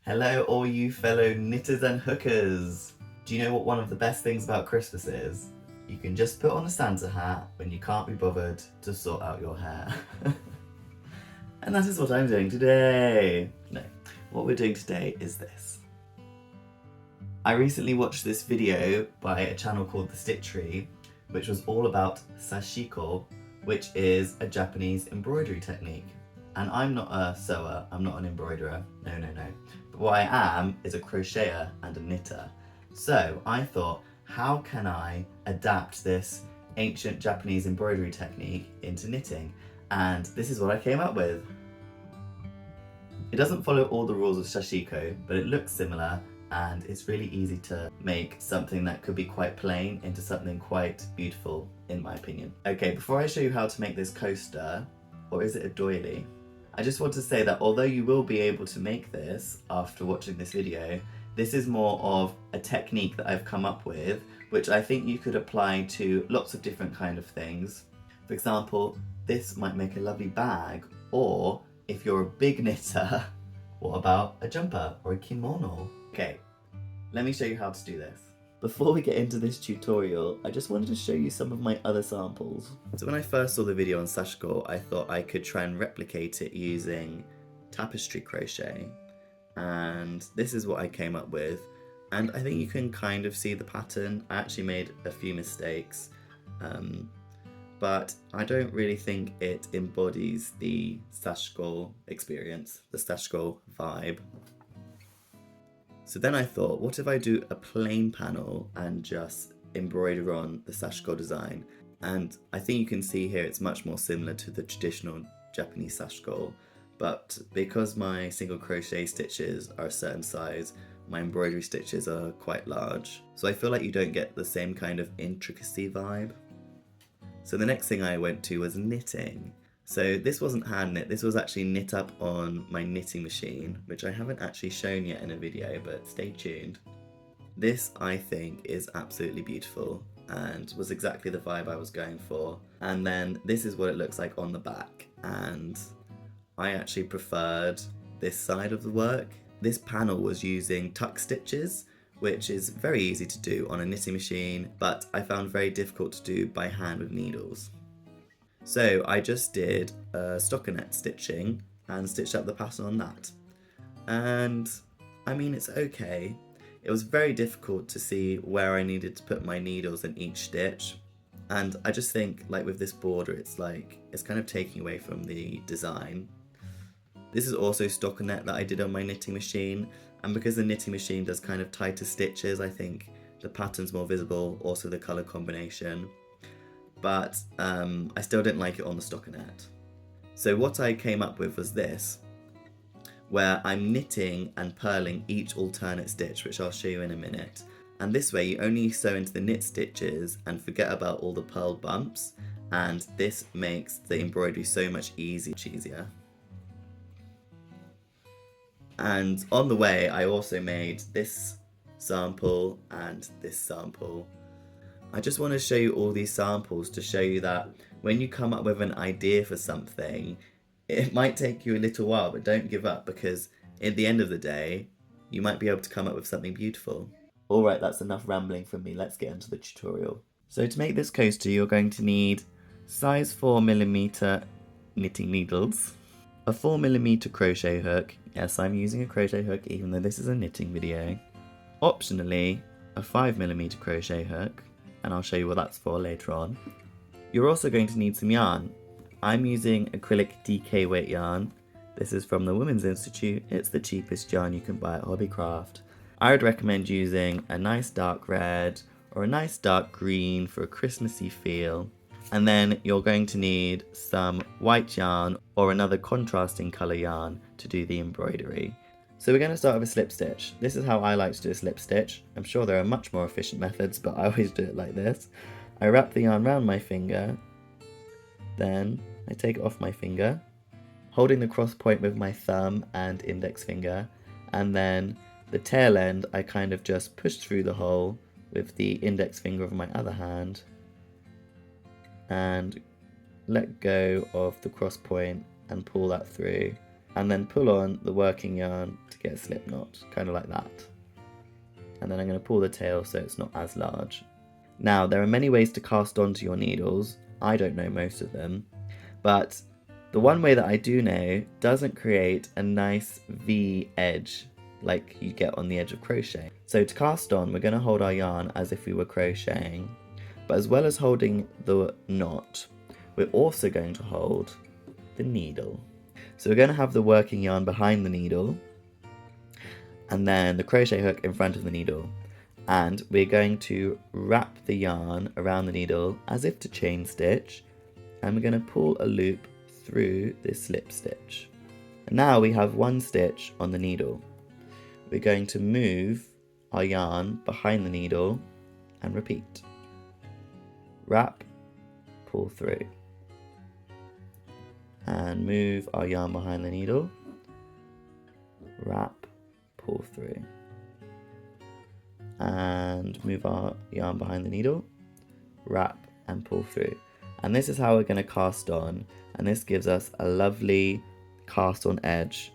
Hello all you fellow knitters and hookers! Do you know what one of the best things about Christmas is? You can just put on a Santa hat when you can't be bothered to sort out your hair. And that is what I'm doing today! No, what we're doing today is this. I recently watched this video by a channel called the Stich, which was all about Sashiko, which is a Japanese embroidery technique. And I'm not a sewer, I'm not an embroiderer, no. But what I am is a crocheter and a knitter. So I thought, how can I adapt this ancient Japanese embroidery technique into knitting? And this is what I came up with. It doesn't follow all the rules of Sashiko, but it looks similar and it's really easy to make something that could be quite plain into something quite beautiful, in my opinion. Okay, before I show you how to make this coaster, or is it a doily? I just want to say that although you will be able to make this after watching this video, this is more of a technique that I've come up with, which I think you could apply to lots of different kind of things. For example, this might make a lovely bag, or if you're a big knitter, what about a jumper or a kimono? Okay, let me show you how to do this. Before we get into this tutorial, I just wanted to show you some of my other samples. So when I first saw the video on Sashiko, I thought I could try and replicate it using tapestry crochet. And this is what I came up with. And I think you can kind of see the pattern. I actually made a few mistakes, but I don't really think it embodies the Sashiko experience, the Sashiko vibe. So then I thought, what if I do a plain panel and just embroider on the Sashiko design? And I think you can see here it's much more similar to the traditional Japanese Sashiko, but because my single crochet stitches are a certain size, my embroidery stitches are quite large. So I feel like you don't get the same kind of intricacy vibe. So the next thing I went to was knitting. So this wasn't hand knit, this was actually knit up on my knitting machine, which I haven't actually shown yet in a video, but stay tuned. This, I think, is absolutely beautiful and was exactly the vibe I was going for. And then this is what it looks like on the back, and I actually preferred this side of the work. This panel was using tuck stitches, which is very easy to do on a knitting machine, but I found very difficult to do by hand with needles. So I just did stockinette stitching and stitched up the pattern on that. And I mean, it's okay. It was very difficult to see where I needed to put my needles in each stitch. And I just think, like with this border, it's kind of taking away from the design. This is also stockinette that I did on my knitting machine. And because the knitting machine does kind of tighter stitches, I think the pattern's more visible, also the color combination. But I still didn't like it on the stockinette. So what I came up with was this, where I'm knitting and purling each alternate stitch, which I'll show you in a minute. And this way you only sew into the knit stitches and forget about all the purled bumps, and this makes the embroidery so much easier. And on the way I also made this sample and this sample. I just want to show you all these samples to show you that when you come up with an idea for something, it might take you a little while, but don't give up, because at the end of the day, you might be able to come up with something beautiful. Alright, that's enough rambling from me, let's get into the tutorial. So to make this coaster, you're going to need size 4mm knitting needles, a 4mm crochet hook. Yes, I'm using a crochet hook even though this is a knitting video. Optionally, a 5mm crochet hook, and I'll show you what that's for later on. You're also going to need some yarn. I'm using acrylic DK weight yarn. This is from the Women's Institute. It's the cheapest yarn you can buy at Hobbycraft. I would recommend using a nice dark red or a nice dark green for a Christmassy feel. And then you're going to need some white yarn or another contrasting colour yarn to do the embroidery. So we're going to start with a slip stitch. This is how I like to do a slip stitch. I'm sure there are much more efficient methods, but I always do it like this. I wrap the yarn around my finger, then I take it off my finger, holding the cross point with my thumb and index finger, and then the tail end I kind of just push through the hole with the index finger of my other hand and let go of the cross point and pull that through, and then pull on the working yarn to get a slip knot, kind of like that. And then I'm going to pull the tail so it's not as large. Now, there are many ways to cast onto your needles. I don't know most of them, but the one way that I do know doesn't create a nice V edge like you get on the edge of crochet. So to cast on, we're going to hold our yarn as if we were crocheting, but as well as holding the knot, we're also going to hold the needle. So we're going to have the working yarn behind the needle, and then the crochet hook in front of the needle. And we're going to wrap the yarn around the needle as if to chain stitch, and we're going to pull a loop through this slip stitch. And now we have one stitch on the needle. We're going to move our yarn behind the needle and repeat. Wrap, pull through. And move our yarn behind the needle. Wrap, pull through. And move our yarn behind the needle, wrap and pull through. And this is how we're going to cast on, and this gives us a lovely cast on edge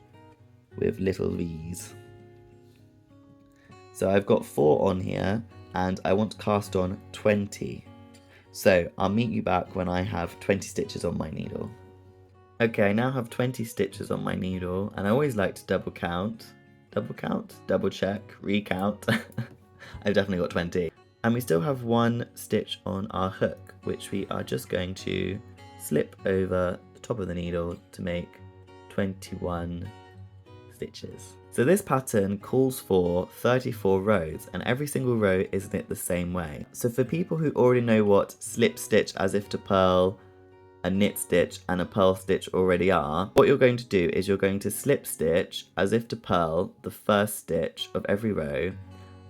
with little V's. So I've got 4 on here and I want to cast on 20. So I'll meet you back when I have 20 stitches on my needle. Okay, I now have 20 stitches on my needle, and I always like to double check, recount. I've definitely got 20. And we still have 1 stitch on our hook, which we are just going to slip over the top of the needle to make 21 stitches. So this pattern calls for 34 rows, and every single row is knit the same way. So for people who already know what slip stitch as if to purl, a knit stitch and a purl stitch already are, what you're going to do is you're going to slip stitch as if to purl the first stitch of every row,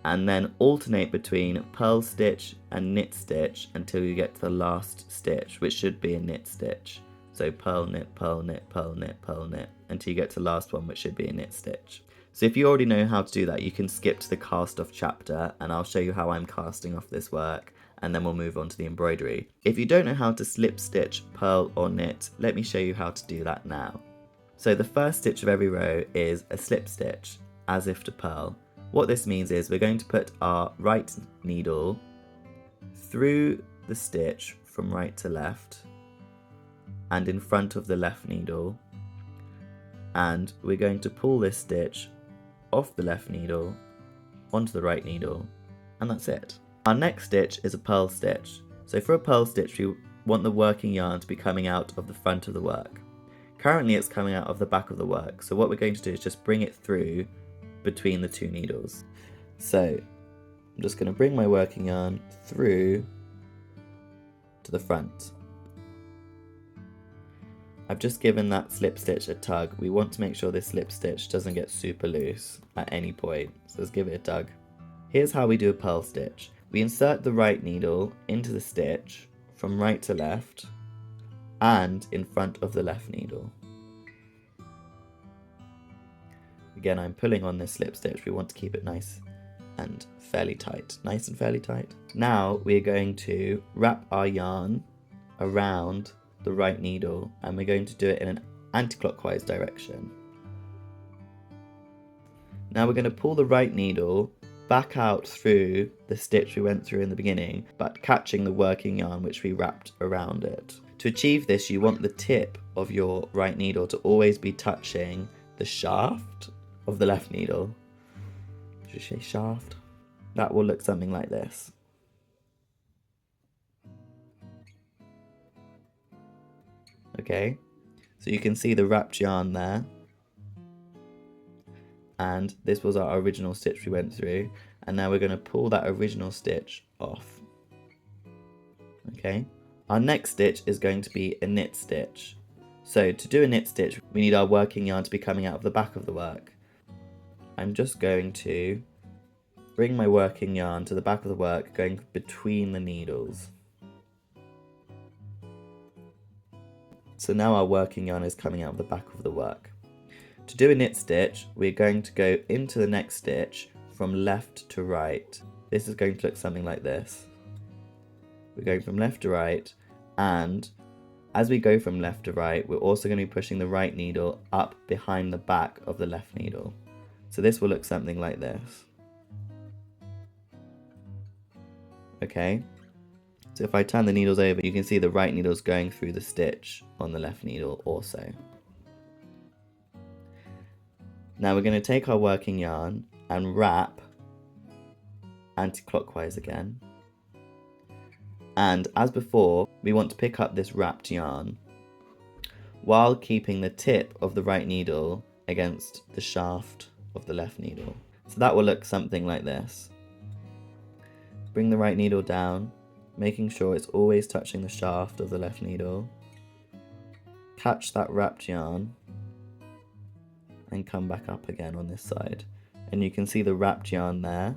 and then alternate between purl stitch and knit stitch until you get to the last stitch, which should be a knit stitch. So purl, knit, purl, knit, purl, knit, purl, knit, until you get to the last one, which should be a knit stitch. So if you already know how to do that, you can skip to the cast off chapter, and I'll show you how I'm casting off this work, and then we'll move on to the embroidery. If you don't know how to slip stitch, purl or knit, let me show you how to do that now. So the first stitch of every row is a slip stitch, as if to purl. What this means is we're going to put our right needle through the stitch from right to left and in front of the left needle, and we're going to pull this stitch off the left needle onto the right needle, and that's it. Our next stitch is a purl stitch. So for a purl stitch, we want the working yarn to be coming out of the front of the work. Currently it's coming out of the back of the work, so what we're going to do is just bring it through between the 2 needles. So I'm just going to bring my working yarn through to the front. I've just given that slip stitch a tug. We want to make sure this slip stitch doesn't get super loose at any point, so let's give it a tug. Here's how we do a purl stitch. We insert the right needle into the stitch from right to left and in front of the left needle. Again, I'm pulling on this slip stitch. We want to keep it nice and fairly tight. Nice and fairly tight. Now we're going to wrap our yarn around the right needle, and we're going to do it in an anti-clockwise direction. Now we're going to pull the right needle back out through the stitch we went through in the beginning, but catching the working yarn which we wrapped around it. To achieve this, you want the tip of your right needle to always be touching the shaft of the left needle. Did you say shaft? That will look something like this. Okay, so you can see the wrapped yarn there, and this was our original stitch we went through, and now we're going to pull that original stitch off. Okay, our next stitch is going to be a knit stitch. So to do a knit stitch, we need our working yarn to be coming out of the back of the work. I'm just going to bring my working yarn to the back of the work, going between the needles. So now our working yarn is coming out of the back of the work. To do a knit stitch, we're going to go into the next stitch from left to right. This is going to look something like this. We're going from left to right, and as we go from left to right, we're also going to be pushing the right needle up behind the back of the left needle. So this will look something like this. Okay, so if I turn the needles over, you can see the right needle's going through the stitch on the left needle also. Now we're going to take our working yarn and wrap anti-clockwise again. And as before, we want to pick up this wrapped yarn while keeping the tip of the right needle against the shaft of the left needle. So that will look something like this. Bring the right needle down, making sure it's always touching the shaft of the left needle. Catch that wrapped yarn and come back up again on this side. And you can see the wrapped yarn there.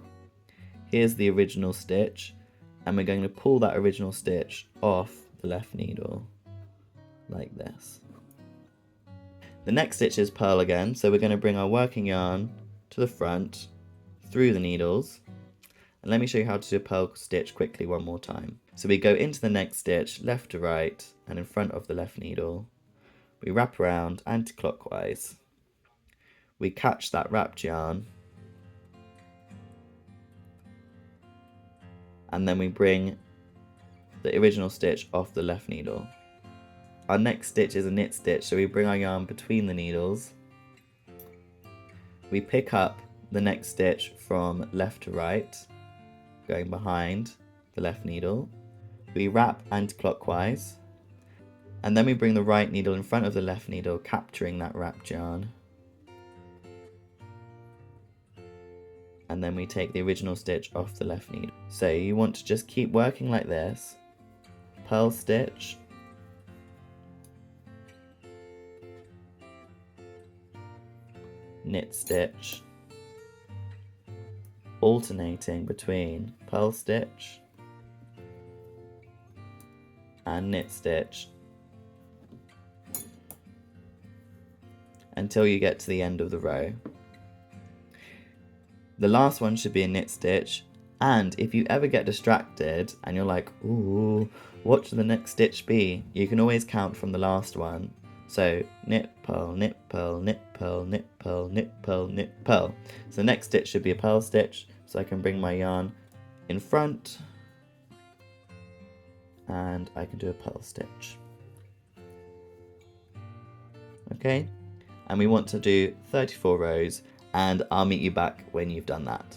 Here's the original stitch, and we're going to pull that original stitch off the left needle like this. The next stitch is purl again, so we're going to bring our working yarn to the front through the needles. And let me show you how to do a purl stitch quickly one more time. So we go into the next stitch, left to right, and in front of the left needle. We wrap around anti-clockwise. We catch that wrapped yarn, and then we bring the original stitch off the left needle. Our next stitch is a knit stitch, so we bring our yarn between the needles. We pick up the next stitch from left to right, going behind the left needle. We wrap anti-clockwise, and then we bring the right needle in front of the left needle, capturing that wrapped yarn. And then we take the original stitch off the left needle. So you want to just keep working like this. Purl stitch, knit stitch, alternating between purl stitch and knit stitch until you get to the end of the row. The last one should be a knit stitch, and if you ever get distracted and you're like, ooh, what should the next stitch be? You can always count from the last one. So knit, purl, knit, purl, knit, purl, knit, purl, knit, purl, knit, purl. So the next stitch should be a purl stitch, so I can bring my yarn in front and I can do a purl stitch. Okay, and we want to do 34 rows, and I'll meet you back when you've done that.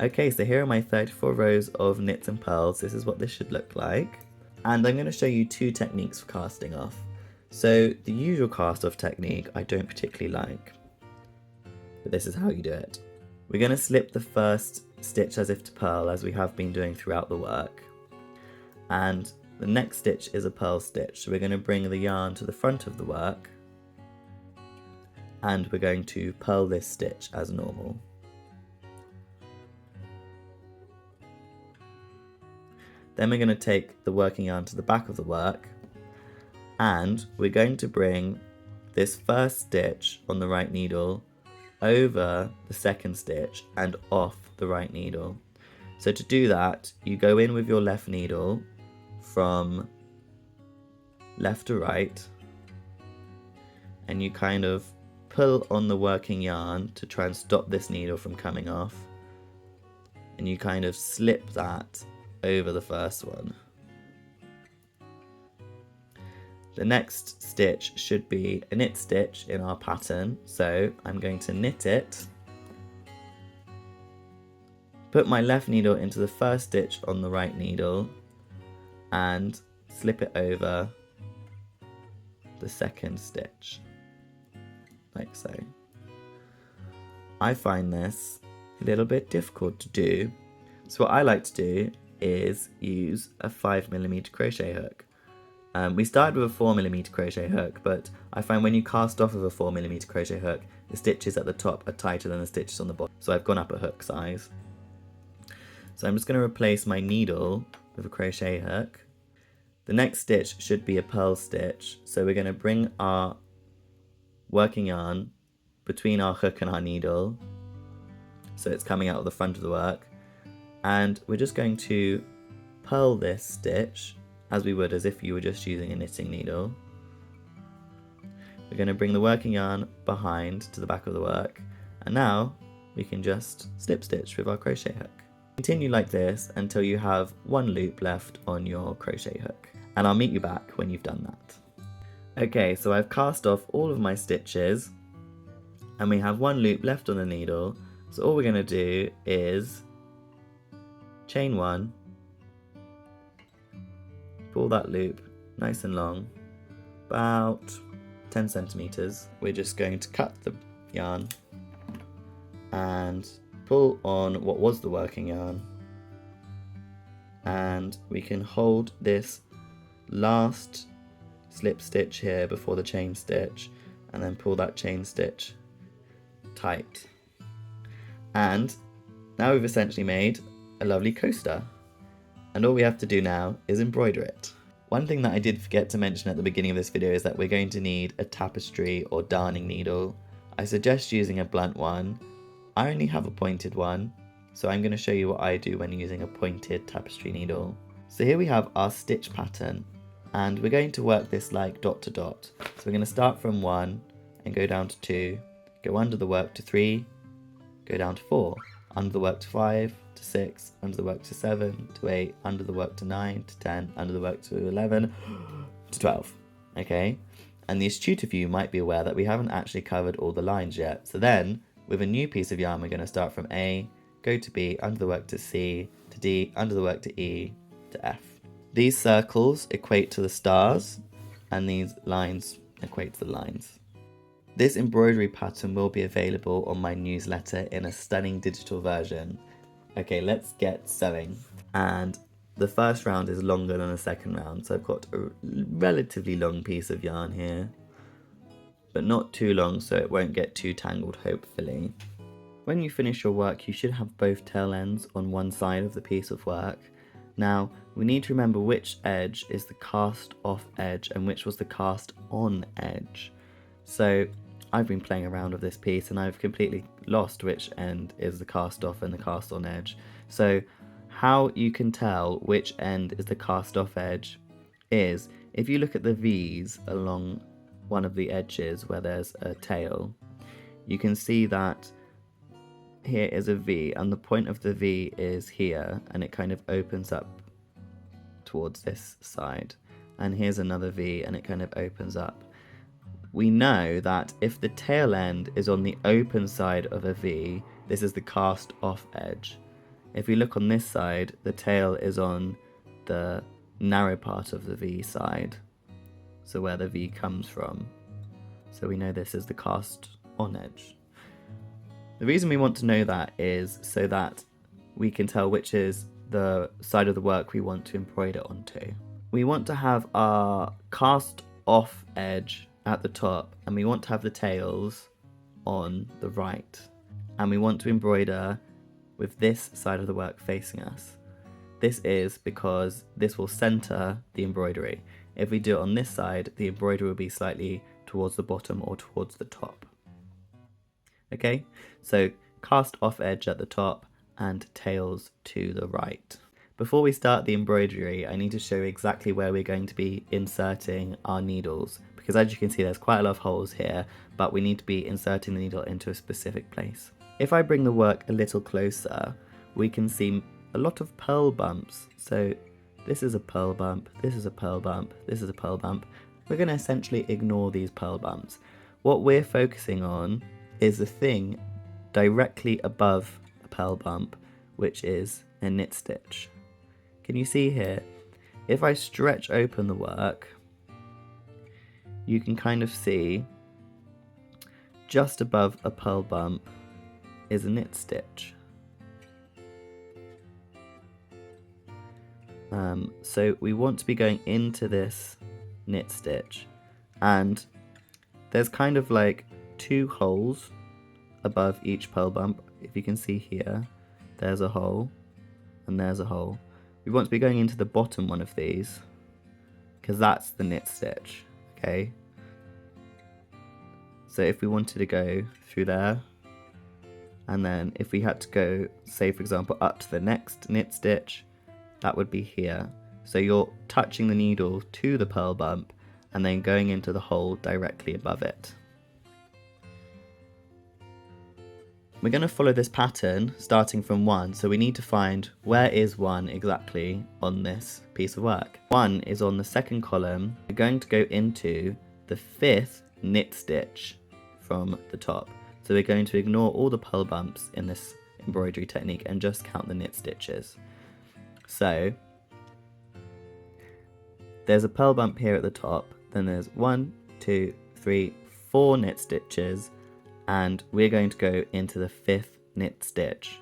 Okay, so here are my 34 rows of knits and purls. This is what this should look like. And I'm going to show you two techniques for casting off. So the usual cast off technique I don't particularly like, but this is how you do it. We're going to slip the first stitch as if to purl, as we have been doing throughout the work. And the next stitch is a purl stitch. So we're going to bring the yarn to the front of the work, and we're going to purl this stitch as normal. Then we're going to take the working yarn to the back of the work, and we're going to bring this first stitch on the right needle over the second stitch and off the right needle. So to do that, you go in with your left needle from left to right, and you kind of pull on the working yarn to try and stop this needle from coming off, and you kind of slip that over the first one. The next stitch should be a knit stitch in our pattern, so I'm going to knit it, put my left needle into the first stitch on the right needle and slip it over the second stitch, like so. I find this a little bit difficult to do, so what I like to do is use a 5mm crochet hook. We started with a 4mm crochet hook, but I find when you cast off of a 4mm crochet hook, the stitches at the top are tighter than the stitches on the bottom, so I've gone up a hook size. So I'm just going to replace my needle with a crochet hook. The next stitch should be a purl stitch, so we're going to bring our working yarn between our hook and our needle, so it's coming out of the front of the work, and we're just going to purl this stitch as we would as if you were just using a knitting needle. We're going to bring the working yarn behind to the back of the work And now we can just slip stitch with our crochet hook. Continue like this until you have one loop left on your crochet hook. And I'll meet you back when you've done that. Okay, so I've cast off all of my stitches and we have one loop left on the needle. So all we're going to do is chain one, pull that loop nice and long, about 10 centimeters. We're just going to cut the yarn and pull on what was the working yarn, and we can hold this last slip stitch here before the chain stitch and then pull that chain stitch tight. And now we've essentially made a lovely coaster, and all we have to do now is embroider it. One thing that I did forget to mention at the beginning of this video is that we're going to need a tapestry or darning needle. I suggest using a blunt one. I only have a pointed one, so I'm going to show you what I do when using a pointed tapestry needle. So here we have our stitch pattern, and we're going to work this like dot to dot. So we're going to start from 1 and go down to 2, go under the work to 3, go down to 4, under the work to 5, to 6, under the work to 7, to 8, under the work to 9, to 10, under the work to 11, to 12. Okay? And the astute of you might be aware that we haven't actually covered all the lines yet. So then, with a new piece of yarn, we're going to start from A, go to B, under the work to C, to D, under the work to E, to F. These circles equate to the stars, and these lines equate to the lines. This embroidery pattern will be available on my newsletter in a stunning digital version. Okay, let's get sewing. And the first round is longer than the second round, so I've got a relatively long piece of yarn here, but not too long so it won't get too tangled, hopefully. When you finish your work, you should have both tail ends on one side of the piece of work. Now, we need to remember which edge is the cast off edge and which was the cast on edge. So I've been playing around with this piece and I've completely lost which end is the cast off and the cast on edge. So how you can tell which end is the cast off edge is if you look at the V's along one of the edges where there's a tail, you can see that here is a V and the point of the V is here and it kind of opens up towards this side, and here's another V and it kind of opens up. We know that if the tail end is on the open side of a V, this is the cast off edge. If we look on this side, the tail is on the narrow part of the V side, so where the V comes from. So we know this is the cast on edge. The reason we want to know that is so that we can tell which is the side of the work we want to embroider onto. We want to have our cast off edge at the top, and we want to have the tails on the right, and we want to embroider with this side of the work facing us. This is because this will center the embroidery. If we do it on this side, the embroidery will be slightly towards the bottom or towards the top. Okay, so cast off edge at the top and tails to the right. Before we start the embroidery, I need to show you exactly where we're going to be inserting our needles, because as you can see there's quite a lot of holes here, but we need to be inserting the needle into a specific place. If I bring the work a little closer, we can see a lot of purl bumps. So this is a purl bump, this is a purl bump, this is a purl bump. We're going to essentially ignore these purl bumps. What we're focusing on is the thing directly above a purl bump, which is a knit stitch. Can you see here? If I stretch open the work, you can kind of see just above a purl bump is a knit stitch. So we want to be going into this knit stitch, and there's kind of like 2 holes above each purl bump. If you can see here, there's a hole and there's a hole. We want to be going into the bottom one of these because that's the knit stitch. Okay, so if we wanted to go through there, and then if we had to go, say for example, up to the next knit stitch, that would be here. So you're touching the needle to the purl bump and then going into the hole directly above it. we're going to follow this pattern starting from 1, so we need to find where is 1 exactly on this piece of work. 1 is on the second column. We're going to go into the 5th knit stitch from the top. So we're going to ignore all the purl bumps in this embroidery technique and just count the knit stitches. So there's a purl bump here at the top, then there's 1, 2, 3, 4 knit stitches, and we're going to go into the 5th knit stitch.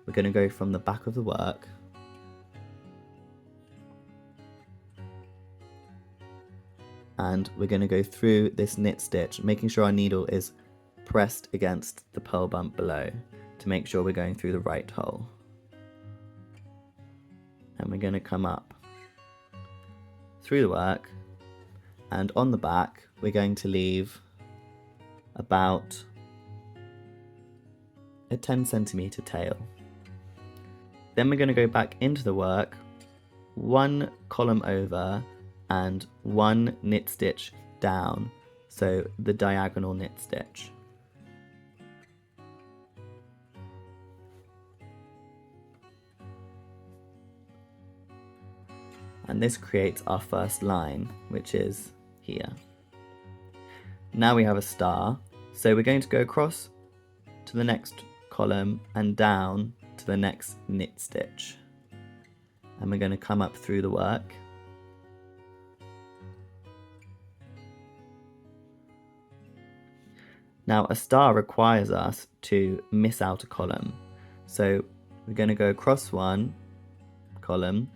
We're going to go from the back of the work and we're going to go through this knit stitch, making sure our needle is pressed against the purl bump below to make sure we're going through the right hole. And we're going to come up through the work, and on the back we're going to leave about a 10cm tail. Then we're going to go back into the work, 1 column over and 1 knit stitch down, so the diagonal knit stitch. And this creates our first line, which is here. Now we have a star, so we're going to go across to the next column and down to the next knit stitch. And we're going to come up through the work. Now a star requires us to miss out a column. So we're going to go across 1 column,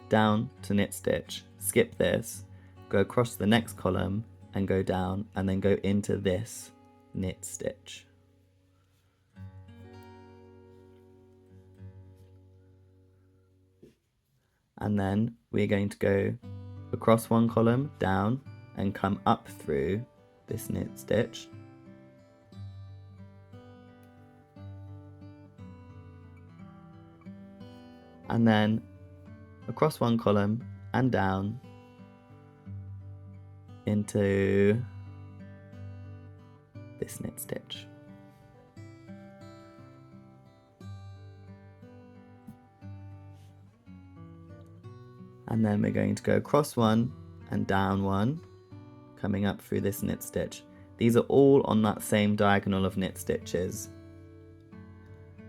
down to knit stitch, skip this, go across the next column and go down, and then go into this knit stitch. And then we're going to go across 1 column, down, and come up through this knit stitch. And then across 1 column and down into this knit stitch. And then we're going to go across 1 and down 1, coming up through this knit stitch. These are all on that same diagonal of knit stitches.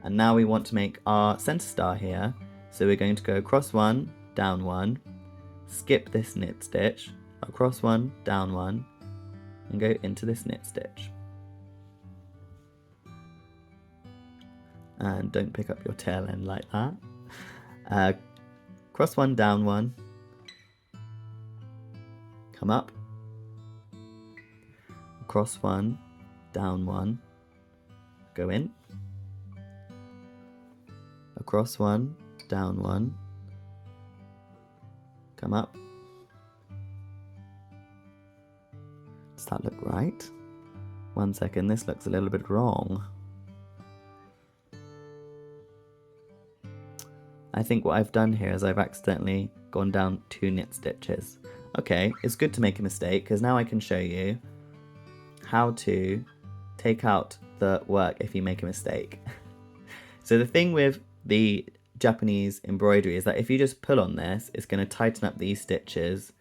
And now we want to make our center star here, so we're going to go across 1, down 1, skip this knit stitch, across 1, down 1, and go into this knit stitch. And don't pick up your tail end like that. Cross 1, down 1, come up, across 1, down 1, go in, across 1, down 1, come up. Does that look right? 1 second, this looks a little bit wrong. I think what I've done here is I've accidentally gone down 2 knit stitches. Okay, it's good to make a mistake because now I can show you how to take out the work if you make a mistake. So the thing with the Japanese embroidery is that if you just pull on this, it's going to tighten up these stitches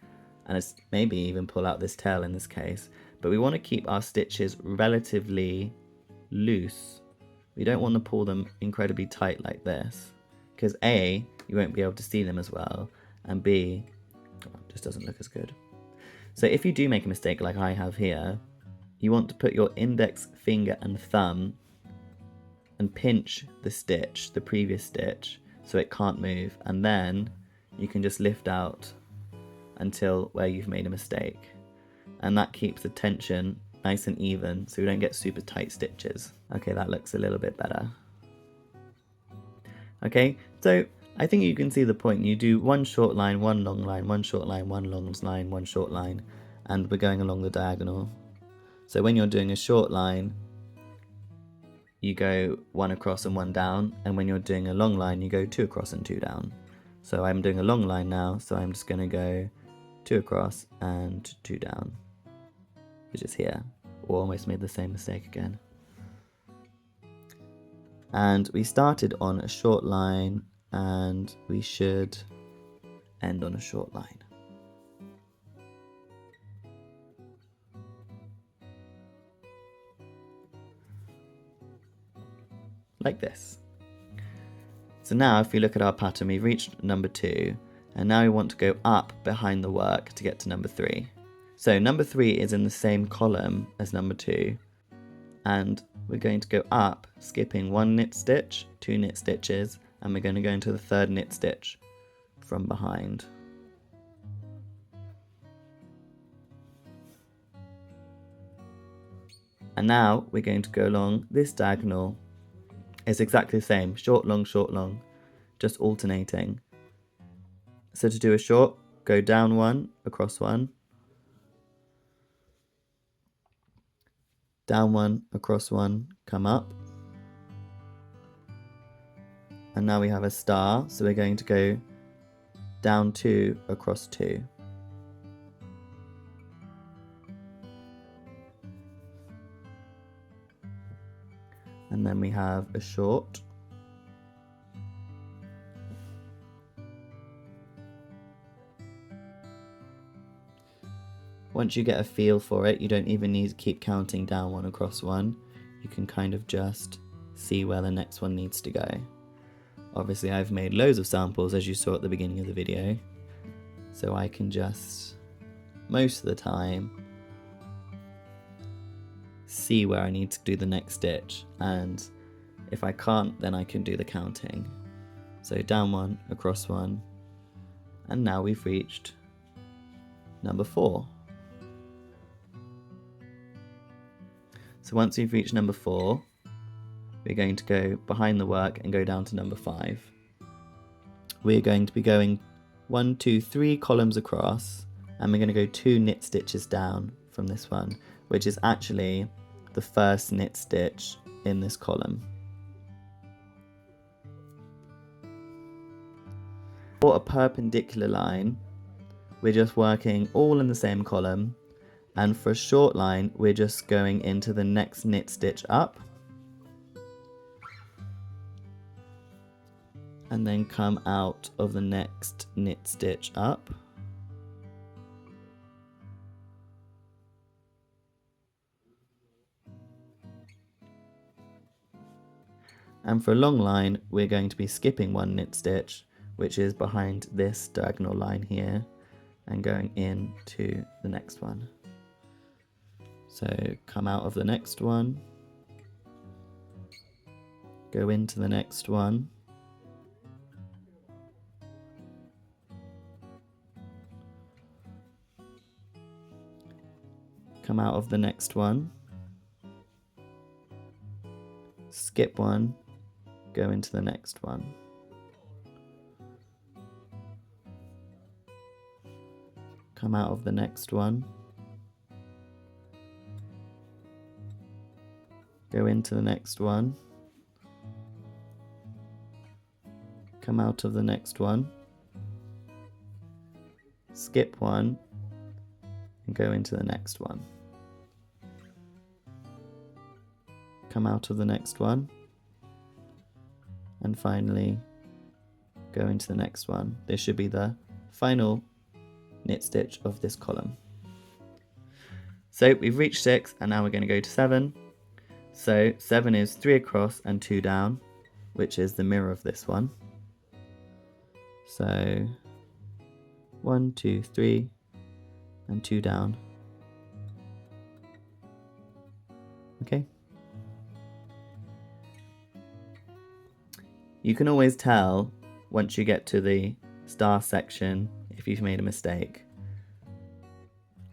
and it's maybe even pull out this tail in this case. But we want to keep our stitches relatively loose. We don't want to pull them incredibly tight like this, because A, you won't be able to see them as well, and B, it just doesn't look as good. So if you do make a mistake like I have here, you want to put your index finger and thumb and pinch the stitch, the previous stitch, so it can't move, and then you can just lift out until where you've made a mistake. And that keeps the tension nice and even so we don't get super tight stitches. Okay, that looks a little bit better. Okay, so I think you can see the point. You do 1 short line, 1 long line, 1 short line, 1 long line, 1 short line, and we're going along the diagonal. So when you're doing a short line, you go 1 across and 1 down, and when you're doing a long line, you go 2 across and 2 down. So I'm doing a long line now, so I'm just going to go 2 across and 2 down, which is here. Oh, almost made the same mistake again. And we started on a short line and we should end on a short line. Like this. So now if you look at our pattern, we've reached number 2 and now we want to go up behind the work to get to number 3. So number 3 is in the same column as number 2 and we're going to go up, skipping 1 knit stitch, 2 knit stitches, and we're going to go into the 3rd knit stitch from behind. And now we're going to go along this diagonal. It's exactly the same, short, long, just alternating. So to do a short, go down 1, across 1, down 1, across 1, come up. And now we have a star, so we're going to go down 2, across 2. And then we have a short. Once you get a feel for it, you don't even need to keep counting down 1, across 1. You can kind of just see where the next one needs to go. Obviously I've made loads of samples as you saw at the beginning of the video, so I can just, most of the time, see where I need to do the next stitch, and if I can't then I can do the counting. So down 1, across 1, and now we've reached number 4. So once we've reached number 4, we're going to go behind the work and go down to number 5. We're going to be going 1, 2, 3 columns across, and we're going to go 2 knit stitches down from this one, which is actually the first knit stitch in this column. For a perpendicular line, we're just working all in the same column, and for a short line, we're just going into the next knit stitch up, and then come out of the next knit stitch up. And for a long line, we're going to be skipping 1 knit stitch, which is behind this diagonal line here, and going into the next one. So come out of the next one, go into the next one, come out of the next one, skip 1, go into the next one. Come out of the next one, go into the next one, come out of the next one, skip 1, and go into the next one. Come out of the next one, and finally go into the next one. This should be the final knit stitch of this column. So we've reached 6 and now we're going to go to 7. So 7 is 3 across and 2 down, which is the mirror of this one. So 1, 2, 3 and 2 down. Okay. You can always tell once you get to the star section if you've made a mistake,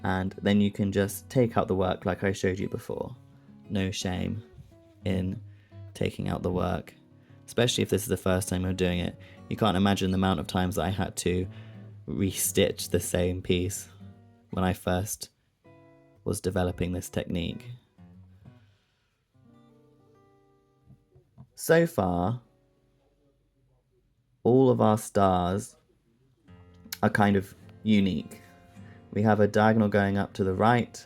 and then you can just take out the work like I showed you before. No shame in taking out the work, especially if this is the first time you're doing it. You can't imagine the amount of times that I had to restitch the same piece when I first was developing this technique. So far, all of our stars are kind of unique. We have a diagonal going up to the right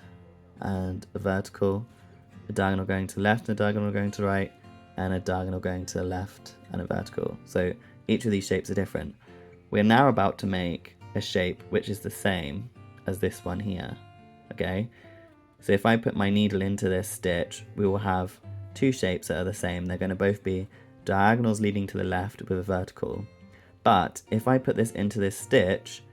and a vertical, a diagonal going to the left and a diagonal going to the right, and a diagonal going to the left and a vertical. So each of these shapes are different. We're now about to make a shape which is the same as this one here, okay? So if I put my needle into this stitch, we will have two shapes that are the same. They're going to both be diagonals leading to the left with a vertical. But if I put this into this stitch,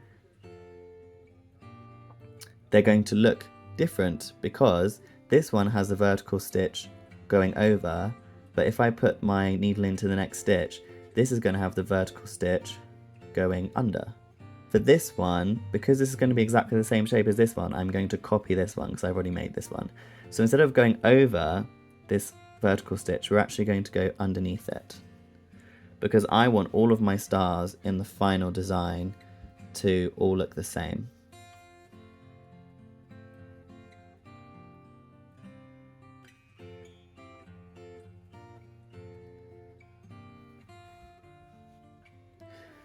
they're going to look different because this one has a vertical stitch going over, but if I put my needle into the next stitch, this is going to have the vertical stitch going under. For this one, because this is going to be exactly the same shape as this one, I'm going to copy this one because I've already made this one. So instead of going over this vertical stitch, we're actually going to go underneath it, because I want all of my stars in the final design to all look the same.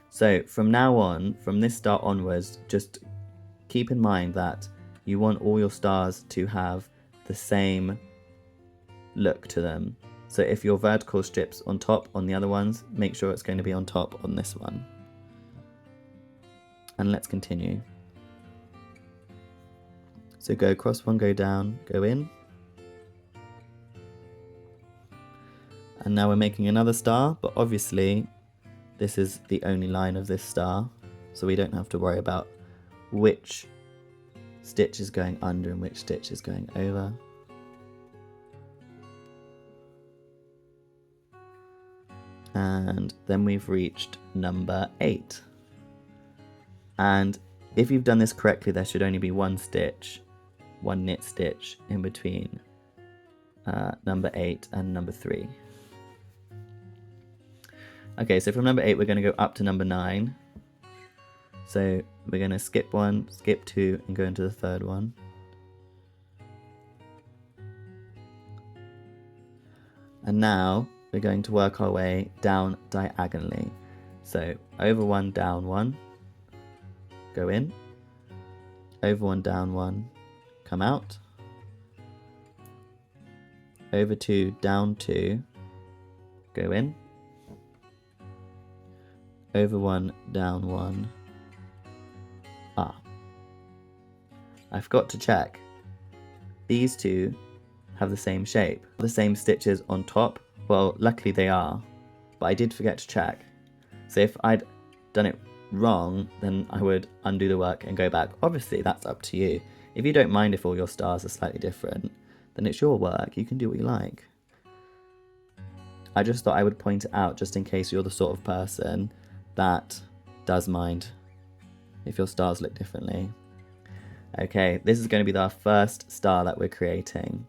So from now on, from this star onwards, just keep in mind that you want all your stars to have the same look to them. So if your vertical strips on top on the other ones, make sure it's going to be on top on this one. And let's continue. So go across one, go down, go in. And now we're making another star, but obviously this is the only line of this star, so we don't have to worry about which stitch is going under and which stitch is going over. And then we've reached number 8. And if you've done this correctly, there should only be one stitch, one knit stitch in between number 8 and number 3. Okay, so from number 8 we're going to go up to number 9. So we're going to skip 1, skip 2 and go into the third one. And now we're going to work our way down diagonally. So over 1, down 1, go in. Over 1, down 1, come out. Over 2, down 2, go in. Over 1, down 1. I forgot to check. These two have the same shape, the same stitches on top. Well, luckily they are, but I did forget to check. So if I'd done it wrong, then I would undo the work and go back. Obviously, that's up to you. If you don't mind if all your stars are slightly different, then it's your work. You can do what you like. I just thought I would point it out just in case you're the sort of person that does mind if your stars look differently. Okay, this is going to be our first star that we're creating.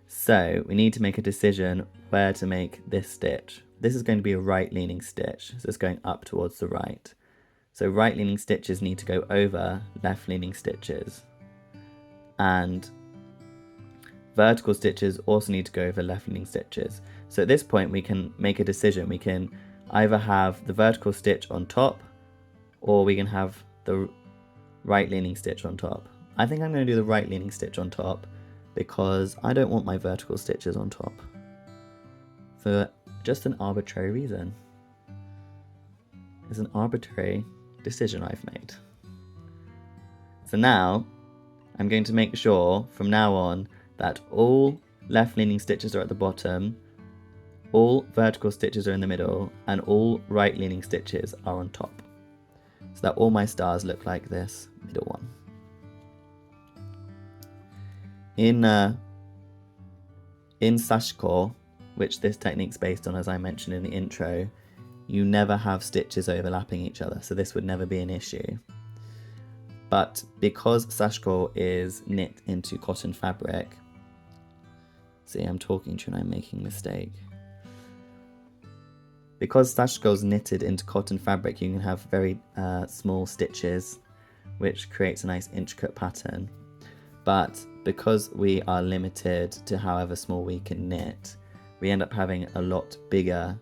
So we need to make a decision where to make this stitch. This is going to be a right leaning stitch, so it's going up towards the right. So right leaning stitches need to go over left leaning stitches. And vertical stitches also need to go over left leaning stitches. So at this point we can make a decision. We can either have the vertical stitch on top, or we can have the right leaning stitch on top. I think I'm going to do the right leaning stitch on top because I don't want my vertical stitches on top for just an arbitrary reason. It's an arbitrary decision I've made. So now I'm going to make sure from now on that all left leaning stitches are at the bottom, all vertical stitches are in the middle, and all right leaning stitches are on top, so that all my stars look like this middle one. In Sashiko, which this technique's based on, as I mentioned in the intro, you never have stitches overlapping each other, so this would never be an issue. But because Sashiko is knit into cotton fabric, see, I'm talking to you and I'm making a mistake. Because Sashiko is knitted into cotton fabric, you can have very small stitches, which creates a nice intricate pattern. But because we are limited to however small we can knit, we end up having a lot bigger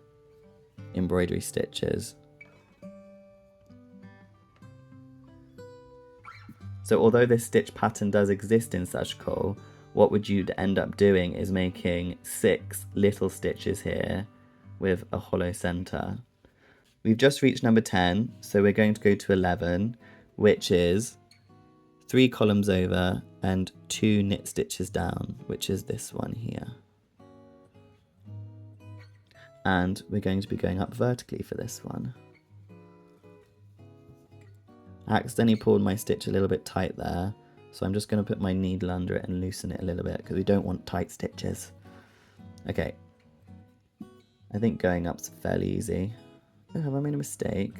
embroidery stitches. So although this stitch pattern does exist in Sashiko, what would you end up doing is making 6 little stitches here with a hollow center. We've just reached number 10, so we're going to go to 11, which is 3 columns over and 2 knit stitches down, which is this one here. And we're going to be going up vertically for this one. I accidentally pulled my stitch a little bit tight there, so I'm just going to put my needle under it and loosen it a little bit because we don't want tight stitches. Okay, I think going up's fairly easy. Oh, have I made a mistake?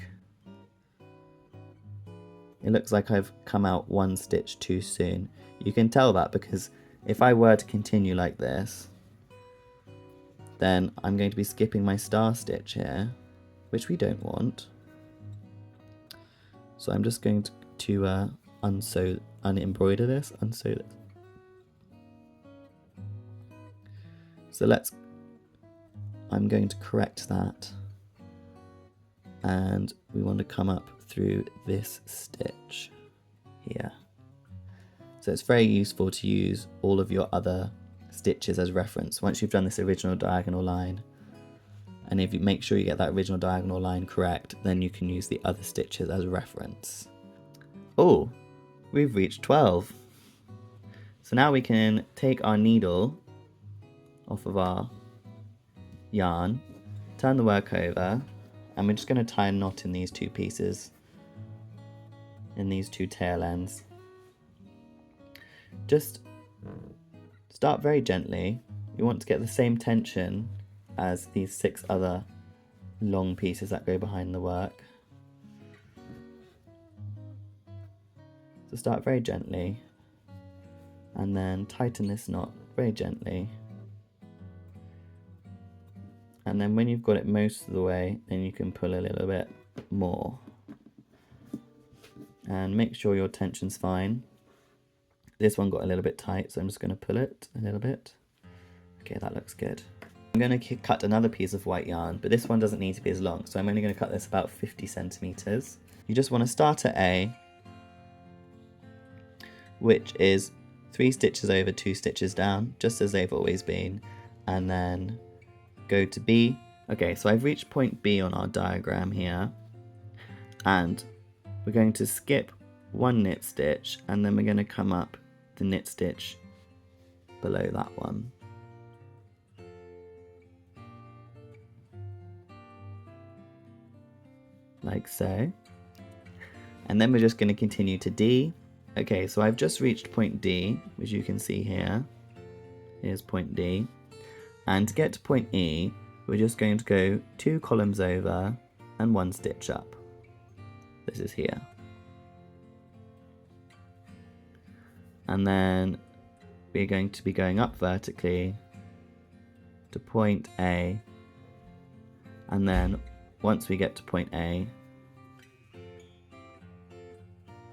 It looks like I've come out 1 stitch too soon. You can tell that because if I were to continue like this, then I'm going to be skipping my star stitch here, which we don't want. So I'm just going to unembroider this, unsew this. So I'm going to correct that. And we want to come up through this stitch here. So it's very useful to use all of your other stitches as reference once you've done this original diagonal line. And if you make sure you get that original diagonal line correct, then you can use the other stitches as reference. Oh, we've reached 12. So now we can take our needle off of our yarn, turn the work over, and we're just going to tie a knot in these 2 pieces, in these 2 tail ends. Just start very gently. You want to get the same tension as these 6 other long pieces that go behind the work. So start very gently and then tighten this knot very gently. And then when you've got it most of the way, then you can pull a little bit more. And make sure your tension's fine. This one got a little bit tight, so I'm just going to pull it a little bit. Okay, that looks good. I'm going to cut another piece of white yarn, but this one doesn't need to be as long, so I'm only going to cut this about 50 centimeters. You just want to start at A, which is 3 stitches over, 2 stitches down, just as they've always been, and then go to B. Okay, so I've reached point B on our diagram here, and we're going to skip 1 knit stitch, and then we're going to come up the knit stitch below that one. Like so. And then we're just going to continue to D. Okay, so I've just reached point D, which you can see here. Here's point D. And to get to point E, we're just going to go 2 columns over and 1 stitch up. This is here. And then we're going to be going up vertically to point A. And then once we get to point A,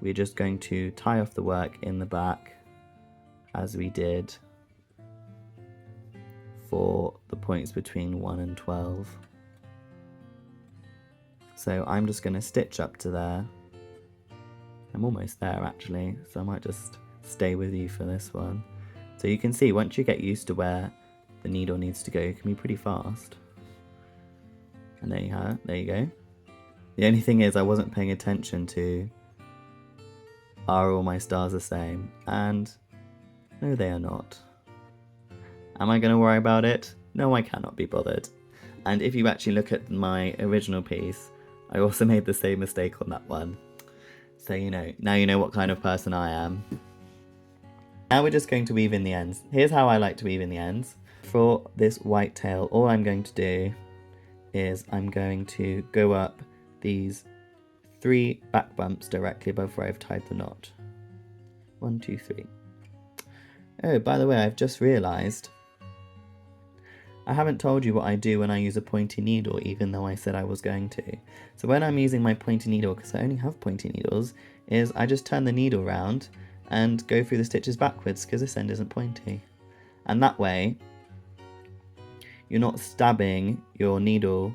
we're just going to tie off the work in the back as we did for the points between 1 and 12. So I'm just going to stitch up to there. I'm almost there actually, so I might just stay with you for this one. So you can see once you get used to where the needle needs to go, it can be pretty fast. And there you go. The only thing is I wasn't paying attention to, are all my stars the same? And no, they are not. Am I going to worry about it? No, I cannot be bothered. And if you actually look at my original piece, I also made the same mistake on that one. So now you know what kind of person I am. Now we're just going to weave in the ends. Here's how I like to weave in the ends. For this white tail, all I'm going to do is I'm going to go up these 3 back bumps directly above where I've tied the knot. 1, 2, 3. Oh, by the way, I've just realised I haven't told you what I do when I use a pointy needle, even though I said I was going to. So when I'm using my pointy needle, because I only have pointy needles, is I just turn the needle round and go through the stitches backwards, because this end isn't pointy. And that way, you're not stabbing your needle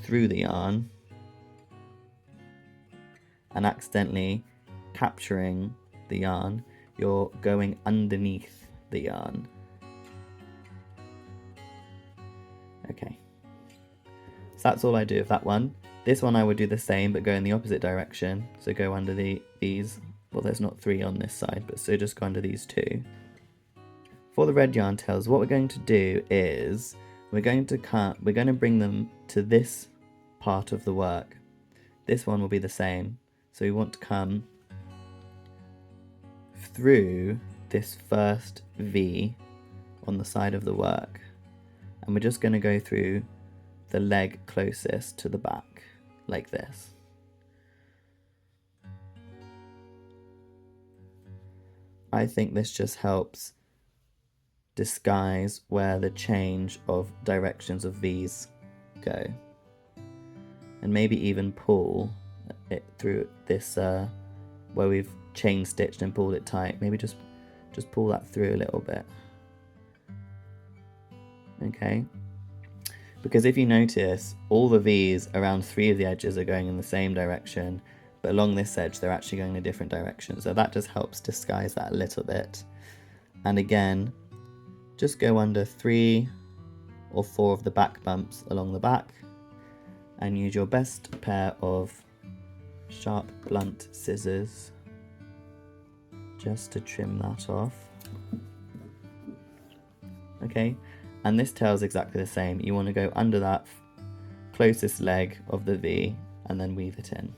through the yarn and accidentally capturing the yarn. You're going underneath the yarn. Okay, so that's all I do with that one. This one I would do the same but go in the opposite direction, so go under these, well there's not 3 on this side, but so just go under these 2. For the red yarn tails, what we're going to do is we're going to bring them to this part of the work. This one will be the same, so we want to come through this first V on the side of the work, and we're just going to go through the leg closest to the back like this. I think this just helps disguise where the change of directions of V's go, and maybe even pull it through this where we've chain stitched and pulled it tight. Maybe just pull that through a little bit. Okay, because if you notice, all the V's around 3 of the edges are going in the same direction, but along this edge they're actually going in a different direction, so that just helps disguise that a little bit. And again, just go under 3 or 4 of the back bumps along the back and use your best pair of sharp blunt scissors just to trim that off. Okay, and this tail is exactly the same. You want to go under that closest leg of the V and then weave it in.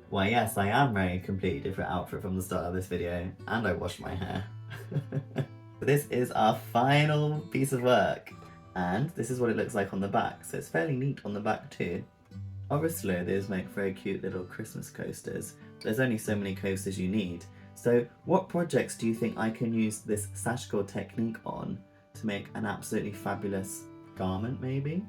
Why yes, I am wearing a completely different outfit from the start of this video, and I washed my hair. This is our final piece of work, and this is what it looks like on the back, so it's fairly neat on the back too. Obviously these make very cute little Christmas coasters, but there's only so many coasters you need. So what projects do you think I can use this Sashiko technique on to make an absolutely fabulous garment maybe?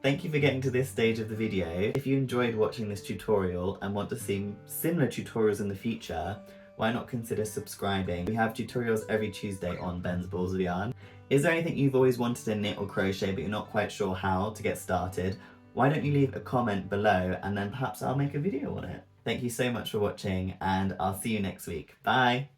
Thank you for getting to this stage of the video. If you enjoyed watching this tutorial and want to see similar tutorials in the future, why not consider subscribing? We have tutorials every Tuesday on Ben's Balls of Yarn. Is there anything you've always wanted to knit or crochet but you're not quite sure how to get started? Why don't you leave a comment below and then perhaps I'll make a video on it. Thank you so much for watching, and I'll see you next week. Bye!